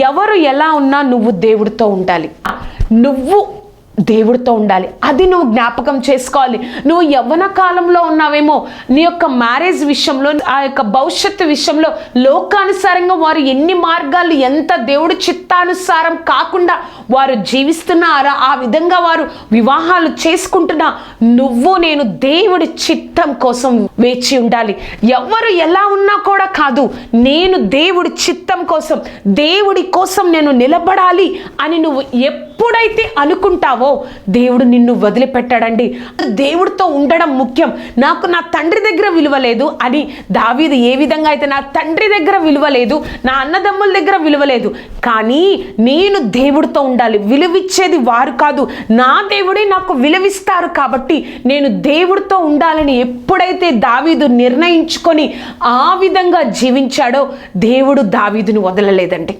ఎవరు ఎలా ఉన్నా నువ్వు దేవుడితో ఉండాలి. నువ్వు దేవుడితో ఉండాలి. అది నువ్వు జ్ఞాపకం చేసుకోవాలి. నువ్వు యవ్వన కాలంలో ఉన్నావేమో, నీ యొక్క మ్యారేజ్ విషయంలో, ఆ యొక్క భవిష్యత్తు విషయంలో లోకానుసారంగా వారు ఎన్ని మార్గాలు, ఎంత దేవుడి చిత్తానుసారం కాకుండా వారు జీవిస్తున్నారా, ఆ విధంగా వారు వివాహాలు చేసుకుంటున్నా, నువ్వు నేను దేవుడి చిత్తం కోసం వేచి ఉండాలి. ఎవరు ఎలా ఉన్నా కూడా కాదు, నేను దేవుడి చిత్తం కోసం, దేవుడి కోసం నేను నిలబడాలి అని నువ్వు ఎప్పుడైతే అనుకుంటావో దేవుడు నిన్ను వదిలిపెట్టాడండి. దేవుడితో ఉండడం ముఖ్యం. నాకు నా తండ్రి దగ్గర విలువ లేదు అని దావీదు ఏ విధంగా అయితే నా తండ్రి దగ్గర విలువ లేదు, నా అన్నదమ్ముల దగ్గర విలువ లేదు, కానీ నేను దేవుడితో ఉండాలి. విలువిచ్చేది వారు కాదు, నా దేవుడే నాకు విలువిస్తారు. కాబట్టి నేను దేవుడితో ఉండాలని ఎప్పుడైతే దావీదు నిర్ణయించుకొని ఆ విధంగా జీవించాడో దేవుడు దావీదుని వదలలేదండి.